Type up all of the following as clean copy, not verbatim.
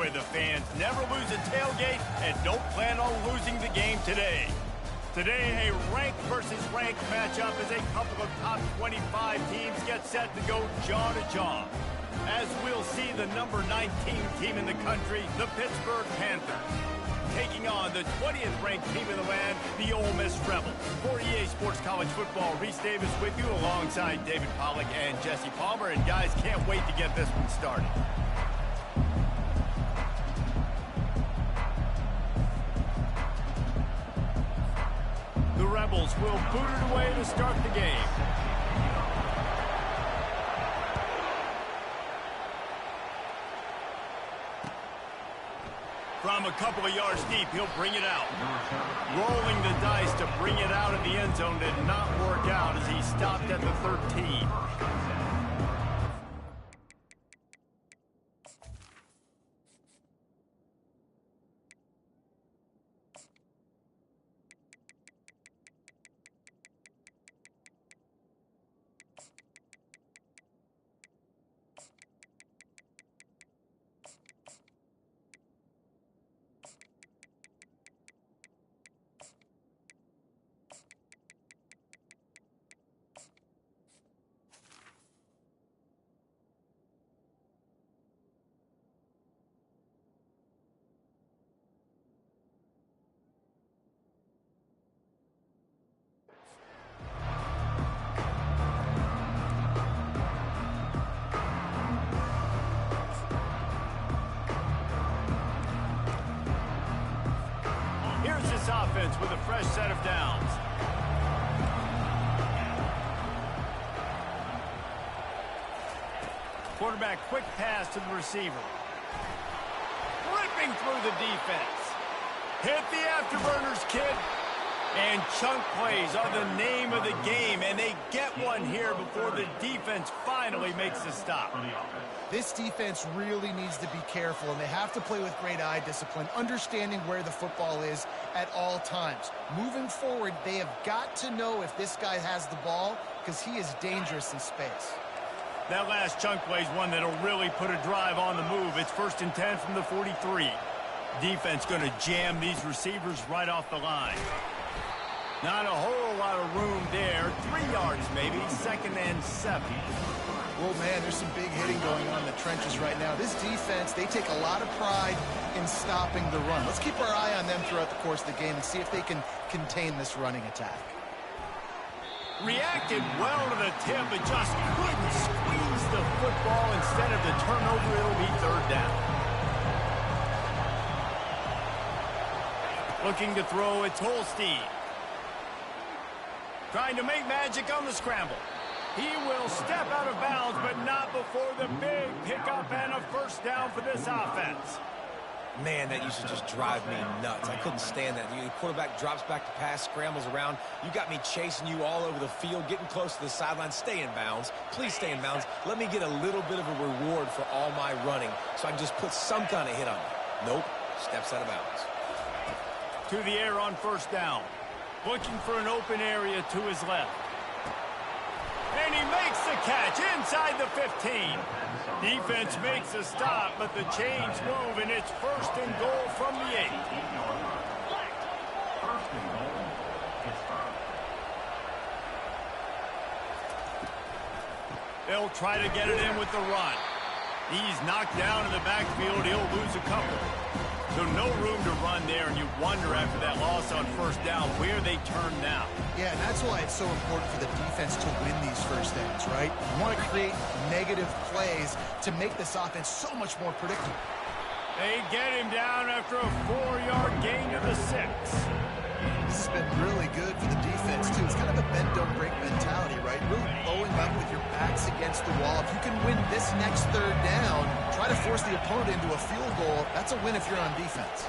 where the fans never lose a tailgate and don't plan on losing the game today. Today, a ranked versus ranked matchup as a couple of top 25 teams get set to go jaw-to-jaw. As we'll see the number 19 team in the country, the Pittsburgh Panthers, taking on the 20th ranked team in the land, the Ole Miss Rebels. For EA Sports College Football, Reese Davis with you alongside David Pollack and Jesse Palmer. And guys, can't wait to get this one started. The Rebels will boot it away to start the game. From a couple of yards deep, he'll bring it out. Rolling the dice to bring it out of the end zone did not work out as he stopped at the 13. Offense with a fresh set of downs. Quarterback quick pass to the receiver. Ripping through the defense. Hit the afterburners, kid. And chunk plays are the name of the game, and they get one here before the defense finally makes a stop. This defense really needs to be careful, and they have to play with great eye discipline, understanding where the football is at all times. Moving forward, they have got to know if this guy has the ball, because he is dangerous in space. That last chunk play is one that'll really put a drive on the move. It's 1st and 10 from the 43. Defense going to jam these receivers right off the line. Not a whole lot of room there. 3 yards maybe. 2nd and 7. Well, man, there's some big hitting going on in the trenches right now. This defense, they take a lot of pride in stopping the run. Let's keep our eye on them throughout the course of the game and see if they can contain this running attack. Reacted well to the tip, but just couldn't squeeze the football. Instead of the turnover, it'll be 3rd down. Looking to throw, it's Holstein. Trying to make magic on the scramble. He will step out of bounds, but not before the big pickup and a 1st down for this offense. Man, that used to just drive me nuts. I couldn't stand that. The quarterback drops back to pass, scrambles around. You got me chasing you all over the field, getting close to the sideline. Stay in bounds. Please stay in bounds. Let me get a little bit of a reward for all my running so I can just put some kind of hit on you. Nope. Steps out of bounds. To the air on 1st down. Looking for an open area to his left. And he makes the catch inside the 15. Defense makes a stop, but the chains move, and it's 1st and goal from the 8. They'll try to get it in with the run. He's knocked down in the backfield. He'll lose a couple. So no room to run there, and you wonder after that loss on 1st down where they turn now. Yeah, and that's why it's so important for the defense to win these 1st downs, right? You want to create negative plays to make this offense so much more predictable. They get him down after a 4-yard gain to the 6. This has been really good for the defense, too. It's kind of a bend-don't-break mentality, right? Really blowing up with your backs against the wall. If you can win this next 3rd down, try to force the opponent into a field goal. That's a win if you're on defense.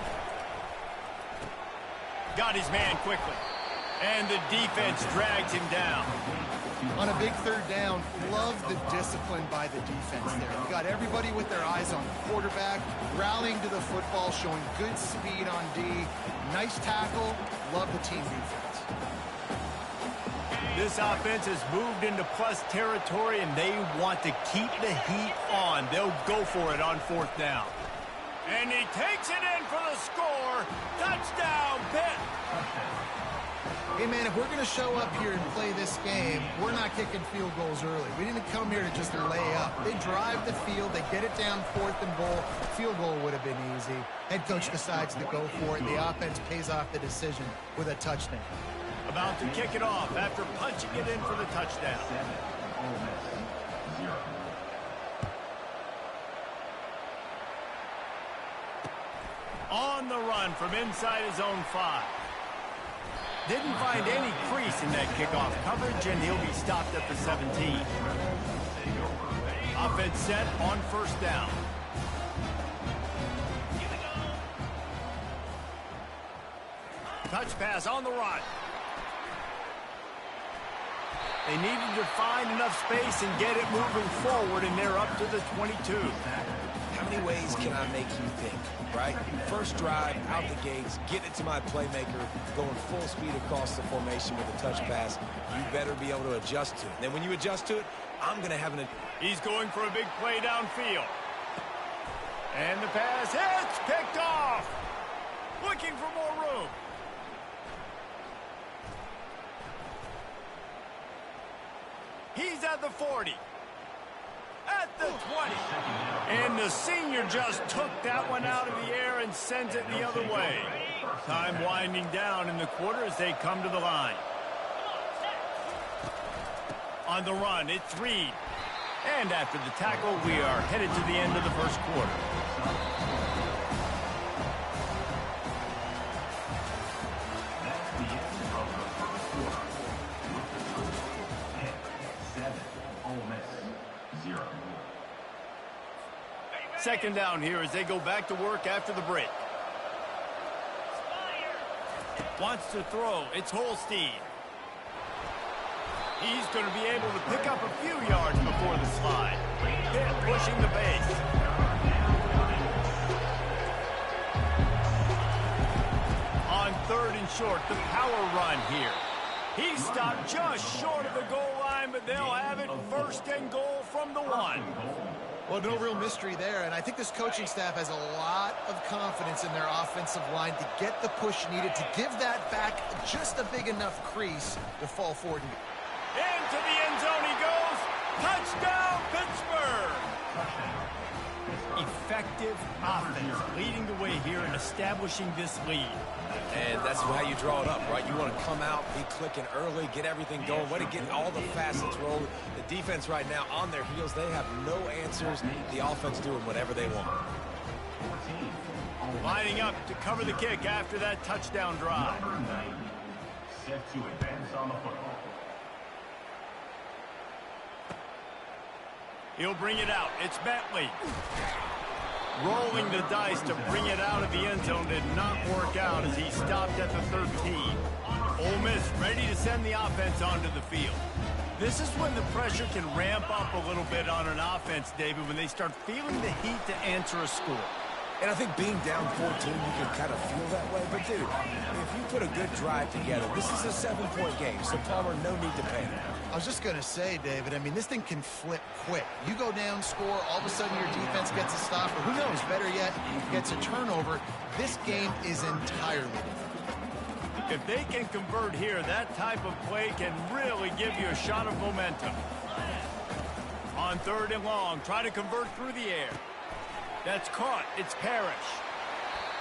Got his man quickly. And the defense drags him down. On a big 3rd down, love the discipline by the defense there. You got everybody with their eyes on the quarterback, rallying to the football, showing good speed on D. Nice tackle. Love the team defense. This offense has moved into plus territory, and they want to keep the heat on. They'll go for it on 4th down. And he takes it in for the score. Touchdown, Pitt. Hey, man, if we're going to show up here and play this game, we're not kicking field goals early. We didn't come here to just lay up. They drive the field. They get it down 4th and goal. Field goal would have been easy. Head coach decides to go for it, and the offense pays off the decision with a touchdown. About to kick it off after punching it in for the touchdown. On the run from inside his own 5. Didn't find any crease in that kickoff coverage, and he'll be stopped at the 17. Offense set on 1st down. Touch pass on the run. They needed to find enough space and get it moving forward, and they're up to the 22. How many ways can I make you think, right? First drive, out the gates, get it to my playmaker, going full speed across the formation with a touch pass. You better be able to adjust to it. Then when you adjust to it, I'm going to have an... He's going for a big play downfield. And the pass hits, picked off. Looking for more room. He's at the 40. At the 20. And the senior just took that one out of the air and sends it the other way. Time winding down in the quarter as they come to the line. On the run, it's Reed. And after the tackle, we are headed to the end of the first quarter. Second down here as they go back to work after the break. Wants to throw. It's Holstein. He's going to be able to pick up a few yards before the slide. Pitt pushing the base. On 3rd and short, the power run here. He stopped just short of the goal line, but they'll have it 1st and goal from the 1. Well, no real mystery there, and I think this coaching staff has a lot of confidence in their offensive line to get the push needed to give that back just a big enough crease to fall forward. Into the end zone he goes. Touchdown, Pittsburgh! Effective offense leading the way here and establishing this lead. And that's how you draw it up, right? You want to come out, be clicking early, get everything going, way to get all the facets rolling. The defense right now on their heels, they have no answers. The offense doing whatever they want. Lining up to cover the kick after that touchdown drive. Set to advance on the football. He'll bring it out. It's Bentley. Rolling the dice to bring it out of the end zone did not work out as he stopped at the 13. Ole Miss ready to send the offense onto the field. This is when the pressure can ramp up a little bit on an offense, David, when they start feeling the heat to answer a score. And I think being down 14, you can kind of feel that way. But, dude, if you put a good drive together, this is a 7-point game, so Palmer, no need to panic. I was just going to say, David, I mean, this thing can flip quick. You go down, score, all of a sudden your defense gets a stop, or who knows, better yet, gets a turnover. This game is entirely different. If they can convert here, that type of play can really give you a shot of momentum. On 3rd and long, try to convert through the air. That's caught. It's Parrish.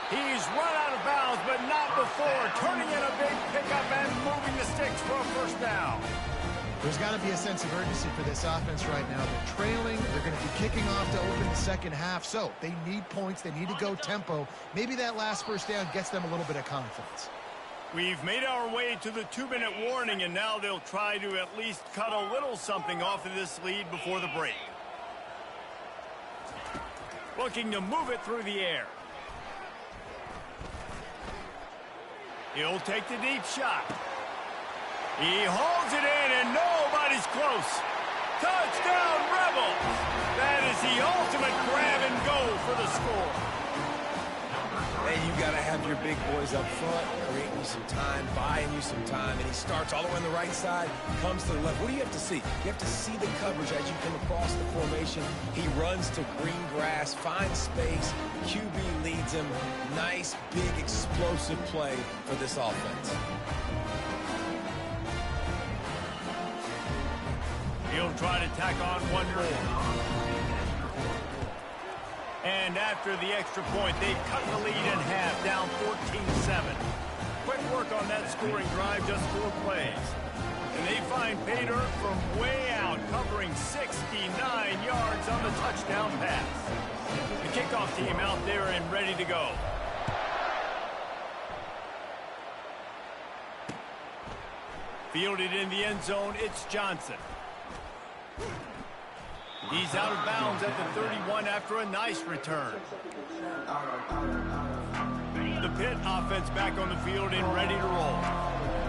He's run out of bounds, but not before. Turning in a big pickup and moving the sticks for a 1st down. There's got to be a sense of urgency for this offense right now. They're trailing. They're going to be kicking off to open the second half. So they need points. They need to go tempo. Maybe that last 1st down gets them a little bit of confidence. We've made our way to the 2-minute warning, and now they'll try to at least cut a little something off of this lead before the break. Looking to move it through the air. He'll take the deep shot. He hauls it in, and nobody's close. Touchdown, Rebels! That is the ultimate grab and go for the score. And you got to have of your big boys up front, creating you some time, buying you some time, and he starts all the way on the right side, comes to the left. What do you have to see? You have to see the coverage as you come across the formation. He runs to green grass, finds space, QB leads him. Nice, big, explosive play for this offense. He'll try to tack on one more. And after the extra point, they've cut the lead in half, down 14-7. Quick work on that scoring drive, just 4 plays. And they find pay dirt from way out, covering 69 yards on the touchdown pass. The kickoff team out there and ready to go. Fielded in the end zone, it's Johnson. He's out of bounds at the 31 after a nice return. The Pitt offense back on the field and ready to roll.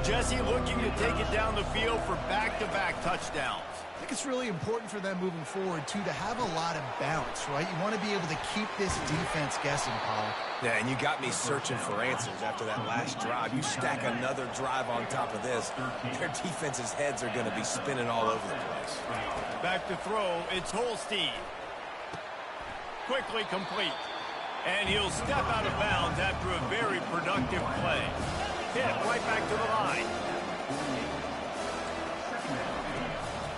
Jesse looking to take it down the field for back-to-back touchdowns. I think it's really important for them moving forward, too, to have a lot of bounce, right? You want to be able to keep this defense guessing, Paul. Yeah, and you got me searching for answers after that last drive. You stack another drive on top of this, their defense's heads are going to be spinning all over the place. Back to throw, it's Holstein. Quickly complete. And he'll step out of bounds after a very productive play. Pitt right back to the line.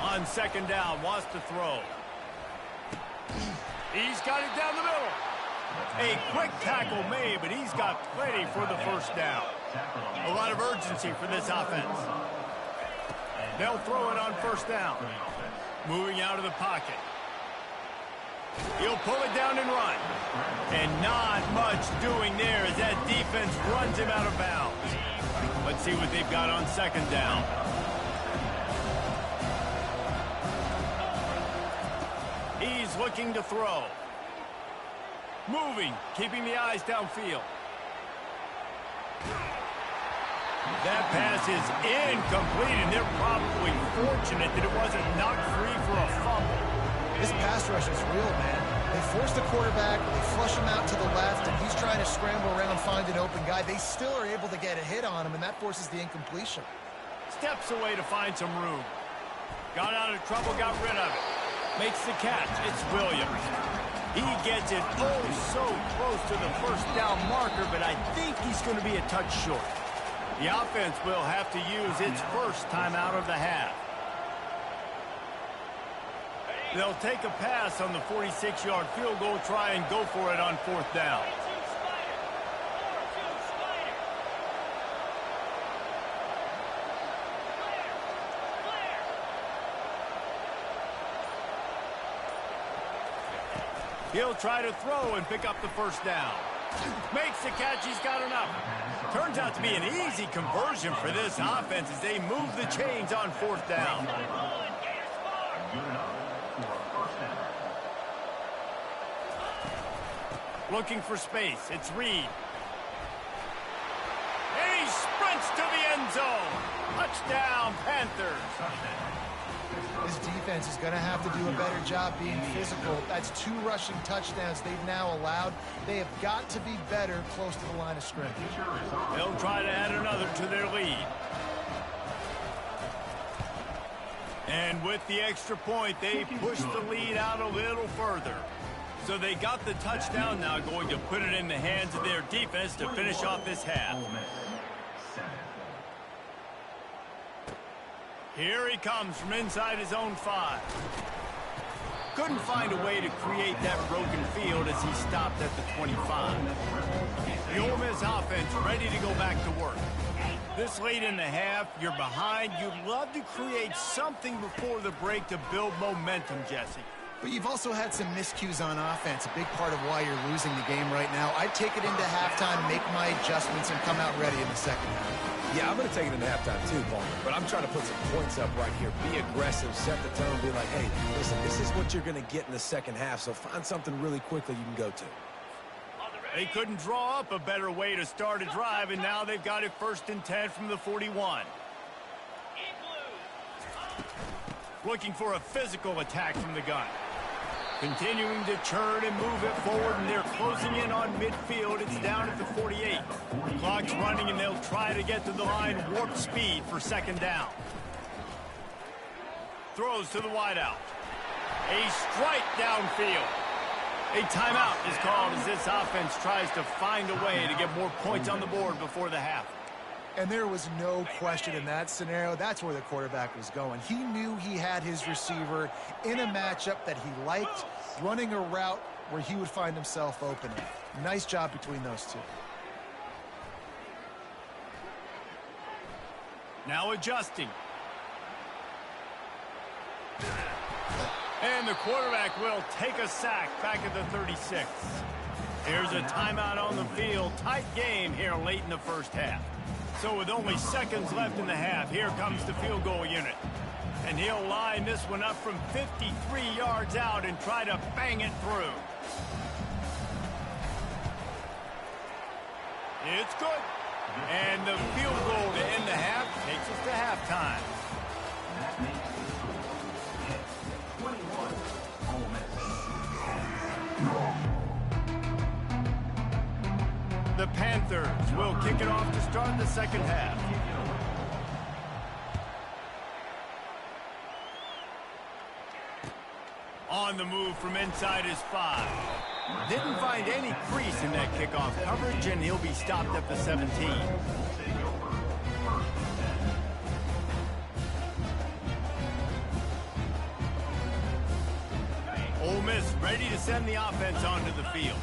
On second down, wants to throw. He's got it down the middle. A quick tackle made, but he's got plenty for the first down. A lot of urgency for this offense. They'll throw it on first down. Moving out of the pocket. He'll pull it down and run. And not much doing there as that defense runs him out of bounds. Let's see what they've got on second down. He's looking to throw. Moving, keeping the eyes downfield. That pass is incomplete, and they're probably fortunate that it wasn't knocked free for a fumble. This pass rush is real, man. They force the quarterback, they flush him out to the left, and he's trying to scramble around, find an open guy. They still are able to get a hit on him, and that forces the incompletion. Steps away to find some room. Got out of trouble, got rid of it. Makes the catch. It's Williams. He gets it oh so close to the first down marker, but I think he's going to be a touch short. The offense will have to use its first timeout of the half. They'll take a pass on the 46-yard field goal, try and go for it on fourth down. He'll try to throw and pick up the first down. Makes the catch, he's got enough. Turns out to be an easy conversion for this offense as they move the chains on fourth down. Looking for space, it's Reed. And he sprints to the end zone. Touchdown, Panthers. This defense is going to have to do a better job being physical. That's 2 rushing touchdowns they've now allowed. They have got to be better close to the line of scrimmage. They'll try to add another to their lead. And with the extra point, they push the lead out a little further. So they got the touchdown, now going to put it in the hands of their defense to finish off this half. Here he comes from inside his own 5. Couldn't find a way to create that broken field as he stopped at the 25. The Ole Miss offense ready to go back to work. This late in the half, you're behind. You'd love to create something before the break to build momentum, Jesse. But you've also had some miscues on offense, a big part of why you're losing the game right now. I'd take it into halftime, make my adjustments, and come out ready in the second half. Yeah, I'm going to take it into halftime too, Palmer. But I'm trying to put some points up right here. Be aggressive, set the tone, be like, hey, listen, this is what you're going to get in the second half, so find something really quickly you can go to. They couldn't draw up a better way to start a drive, and now they've got it 1st and 10 from the 41. Looking for a physical attack from the gun. Continuing to churn and move it forward, and they're closing in on midfield. It's down at the 48. Clock's running, and they'll try to get to the line warp speed for second down. Throws to the wideout. A strike downfield. A timeout is called as this offense tries to find a way to get more points on the board before the half. And there was no question in that scenario. That's where the quarterback was going. He knew he had his receiver in a matchup that he liked, running a route where he would find himself open. Nice job between those two. Now adjusting. And the quarterback will take a sack back at the 36. Here's a timeout on the field. Tight game here late in the first half. So with only seconds left in the half, here comes the field goal unit. And he'll line this one up from 53 yards out and try to bang it through. It's good. And the field goal to end the half takes us to halftime. The Panthers will kick it off to start the second half. On the move from inside his 5. Didn't find any crease in that kickoff coverage, and he'll be stopped at the 17. Ole Miss ready to send the offense onto the field.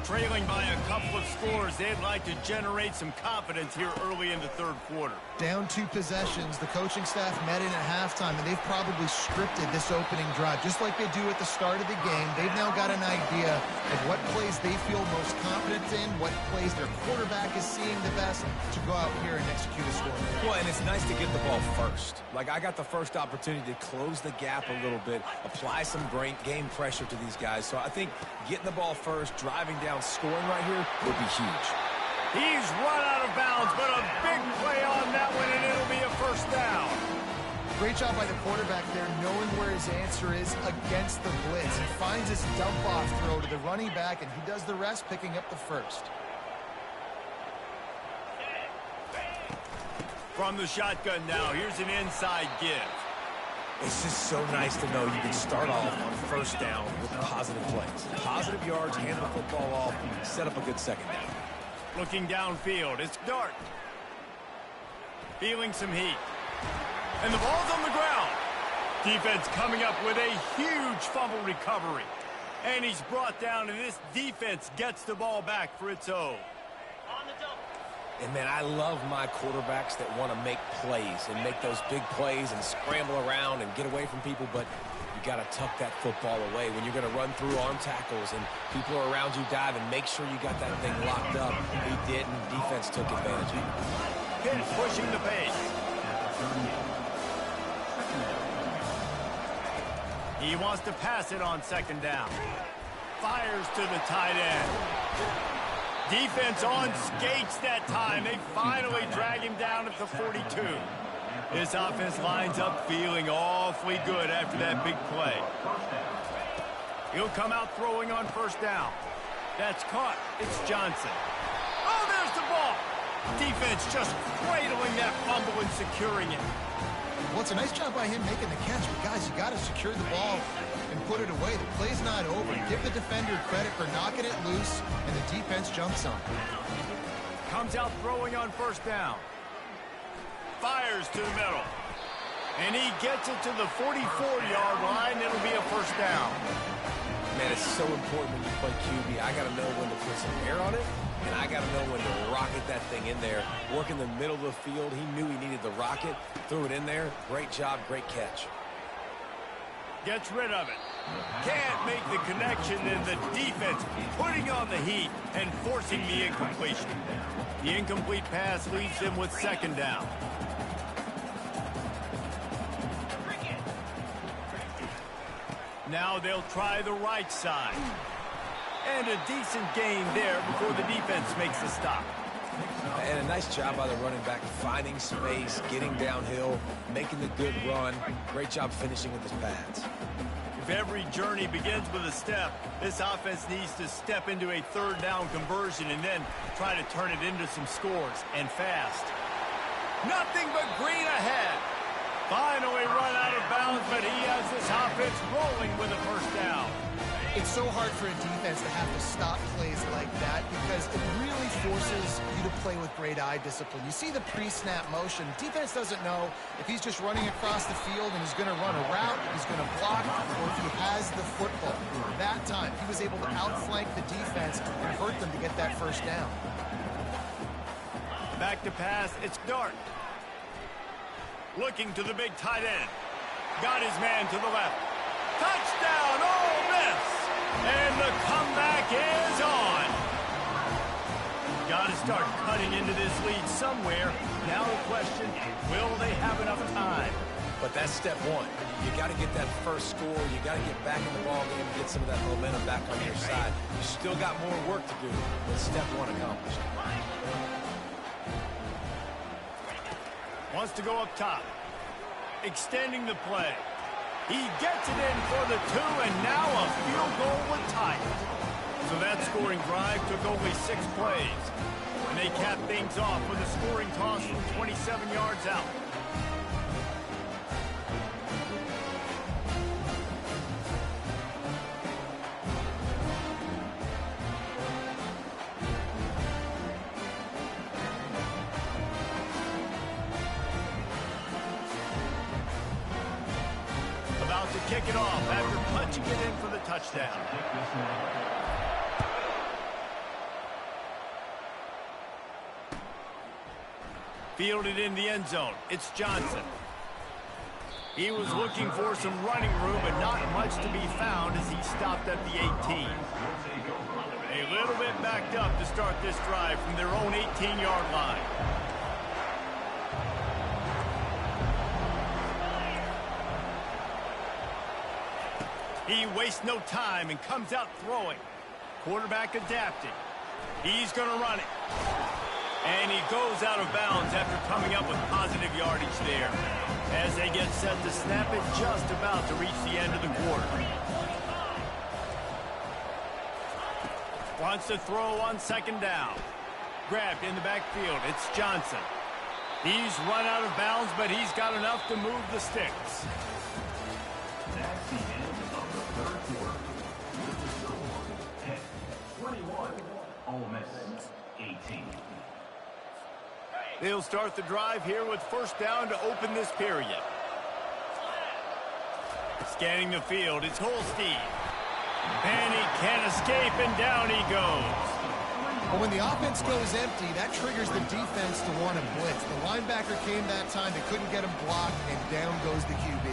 Trailing by a couple of scores, they'd like to generate some confidence here early in the third quarter. Down 2 possessions, the coaching staff met in at halftime, and they've probably scripted this opening drive. Just like they do at the start of the game, they've now got an idea of what plays they feel most confident in, what plays their quarterback is seeing the best to go out here and execute a score. Well, and it's nice to get the ball first. Like, I got the first opportunity to close the gap a little bit, apply some game pressure to these guys. So I think getting the ball first, driving down, scoring right here would be huge. He's run out of bounds, but a big play on that one, and it'll be a first down. Great job by the quarterback there, knowing where his answer is against the blitz. He finds his dump-off throw to the running back, and he does the rest, picking up the first. From the shotgun now, here's an inside give. It's just so nice to know you can start off on first down with positive plays. Positive yards, hand the football off, set up a good second down. Looking downfield, it's Dart. Feeling some heat. And the ball's on the ground. Defense coming up with a huge fumble recovery. And he's brought down, and this defense gets the ball back for its own. And, man, I love my quarterbacks that want to make plays and make those big plays and scramble around and get away from people, but you got to tuck that football away when you're going to run through arm tackles and people are around you diving. Make sure you got that thing locked up. He did, and defense took advantage of it. Pitt pushing the pace. He wants to pass it on second down. Fires to the tight end. Defense on skates that time. They finally drag him down at the 42. This offense lines up feeling awfully good after that big play. He'll come out throwing on first down. That's caught. It's Johnson. Oh, there's the ball. Defense just cradling that fumble and securing it. Well, it's a nice job by him making the catch, but guys, you got to secure the ball and put it away. The play's not over. Give the defender credit for knocking it loose, and the defense jumps on. Comes out throwing on first down. Fires to the middle. And he gets it to the 44-yard line. It'll be a first down. Man, it's so important when you play QB. I got to know when to put some air on it, and I got to know when to rocket that thing in there. Work in the middle of the field. He knew he needed the rocket. Threw it in there. Great job, great catch. Gets rid of it. Can't make the connection, and the defense putting on the heat and forcing the incompletion. The incomplete pass leaves them with second down. Now they'll try the right side. And a decent gain there before the defense makes the stop. And a nice job by the running back, finding space, getting downhill, making the good run. Great job finishing with his pads. every journey begins with a step, this offense needs to step into a third down conversion and then try to turn it into some scores, and fast. Nothing but green ahead. Finally run out of bounds, but he has this offense rolling with a first down. It's so hard for a defense to have to stop plays like that because it really forces you to play with great eye discipline. You see the pre-snap motion. Defense doesn't know if he's just running across the field and he's going to run a route, he's going to block, or if he has the football. That time, he was able to outflank the defense and hurt them to get that first down. Back to pass, it's Dart. Looking to the big tight end. Got his man to the left. Touchdown, Ole Miss! And the comeback is on. Got to start cutting into this lead somewhere. Now the question, will they have enough time? But that's step one. You got to get that first score. You got to get back in the ball game and get some of that momentum back on your side. You still got more work to do, but step one accomplished. Wants to go up top. Extending the play. He gets it in for the 2, and now a field goal would tie it. So that scoring drive took only 6 plays. And they capped things off with a scoring toss from 27 yards out. To kick it off after punching it in for the touchdown. Fielded in the end zone. It's Johnson. He was looking for some running room, but not much to be found as he stopped at the 18. A little bit backed up to start this drive from their own 18-yard line. He wastes no time and comes out throwing. Quarterback adapting. He's going to run it. And he goes out of bounds after coming up with positive yardage there. As they get set to snap it, just about to reach the end of the quarter. Wants to throw on second down. Grabbed in the backfield. It's Johnson. He's run out of bounds, but he's got enough to move the sticks. That's the end of the third quarter. With the score 10-21, Ole Miss 18. They'll start the drive here with first down to open this period. Scanning the field, it's Holstein. And he can't escape, and down he goes. But when the offense goes empty, that triggers the defense to want to blitz. The linebacker came that time, they couldn't get him blocked, and down goes the QB.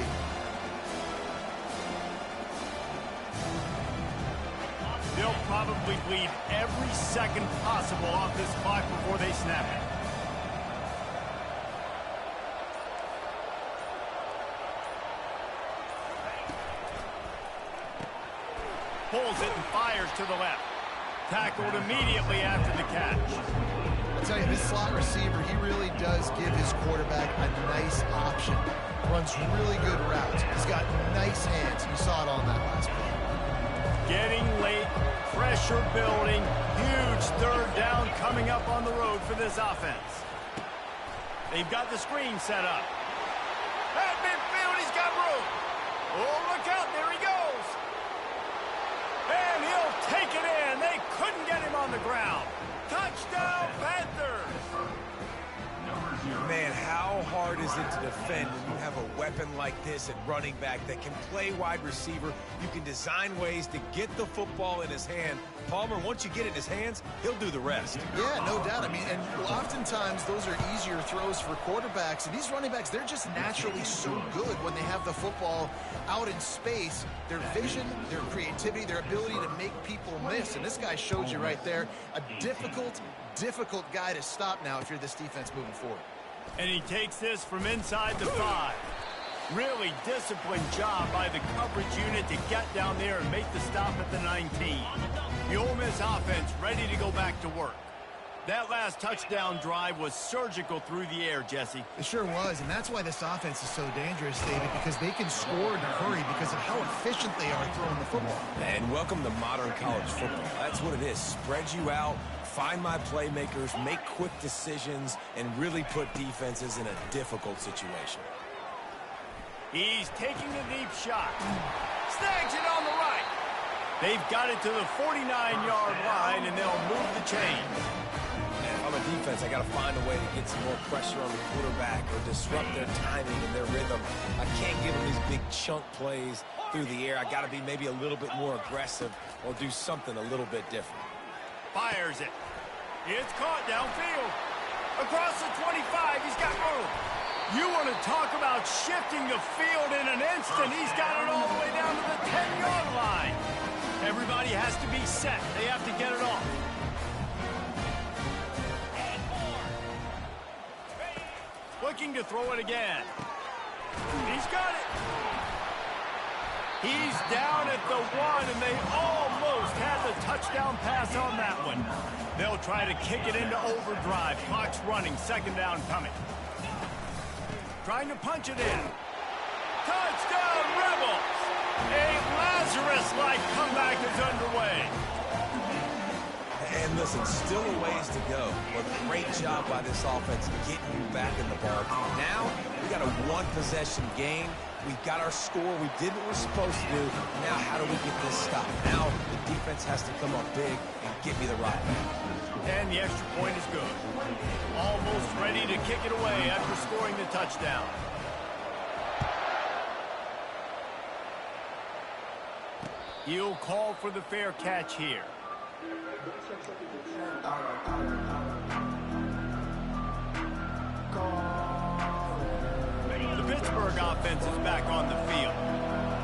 They'll probably bleed every second possible off this clock before they snap it. Pulls it and fires to the left. Tackled immediately after the catch. I'll tell you, this slot receiver, he really does give his quarterback a nice option. Runs really good routes. He's got nice hands. You saw it on that last play. Getting late, pressure building, huge third down coming up on the road for this offense. They've got the screen set up. At midfield, he's got room. Oh, look out, there he goes. And he'll take it in. They couldn't get him on the ground. Touchdown, Panthers. Man, how hard is it to defend when you have a weapon like this at running back that can play wide receiver? You can design ways to get the football in his hand. Palmer, once you get it in his hands, he'll do the rest. Yeah, no doubt. I mean, and oftentimes those are easier throws for quarterbacks. And these running backs, they're just naturally so good when they have the football out in space. Their vision, their creativity, their ability to make people miss. And this guy showed you right there, a difficult guy to stop now if you're this defense moving forward. And he takes this from inside the 5. Really disciplined job by the coverage unit to get down there and make the stop at the 19. The Ole Miss offense ready to go back to work. That last touchdown drive was surgical through the air, Jesse. It sure was, and that's why this offense is so dangerous, David, because they can score in a hurry because of how efficient they are throwing the football. And welcome to modern college football. That's what it is. Spread you out, find my playmakers, make quick decisions, and really put defenses in a difficult situation. He's taking a deep shot. Snags it on the right. They've got it to the 49-yard line, and they'll move the chains. And if I'm a defense, I got to find a way to get some more pressure on the quarterback or disrupt their timing and their rhythm. I can't give them these big chunk plays through the air. I got to be maybe a little bit more aggressive or do something a little bit different. Fires it. It's caught downfield. Across the 25, he's got room. You want to talk about shifting the field in an instant. He's got it all the way down to the 10-yard line. Everybody has to be set. They have to get it off. Looking to throw it again. He's got it. He's down at the 1, and they almost had the touchdown pass on that one. They'll try to kick it into overdrive. Clock's running. Second down coming. Trying to punch it in. Touchdown, Rebels! A Lazarus-like comeback is underway. And listen, still a ways to go, but great job by this offense getting you back in the ball game. Now, we got a one-possession game. We got our score. We did what we're supposed to do. Now, how do we get this stopped? Now, the defense has to come up big and get me the right back. And the extra point is good. Almost ready to kick it away after scoring the touchdown. He'll call for the fair catch here. The Pittsburgh offense is back on the field.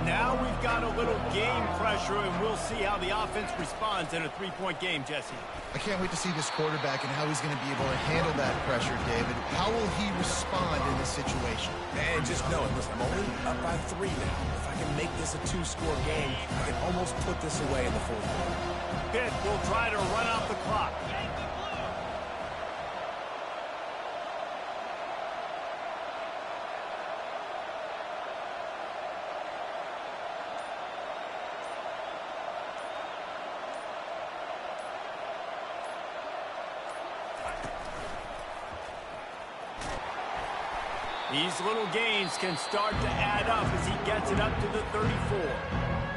Now we've got a little game pressure, and we'll see how the offense responds in a three-point game, Jesse. I can't wait to see this quarterback and how he's going to be able to handle that pressure, David. How will he respond in this situation? And just know it. Listen, I'm only up by 3 now. If I can make this a 2-score game, I can almost put this away in the fourth quarter. Pitt will try to run out the clock. These little gains can start to add up as he gets it up to the 34.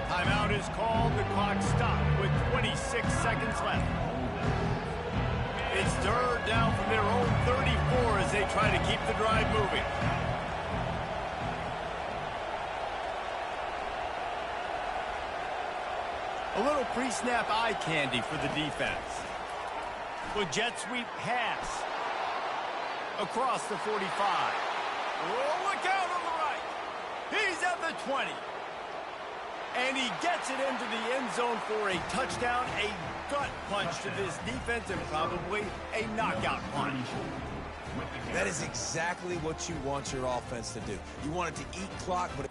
Timeout is called. The clock stopped with 26 seconds left. It's third down from their own 34 as they try to keep the drive moving. A little pre-snap eye candy for the defense. With jet sweep pass across the 45. Oh, look out on the right. He's at the 20. And he gets it into the end zone for a touchdown, a gut punch to this defense, and probably a knockout punch. That is exactly what you want your offense to do. You want it to eat clock, but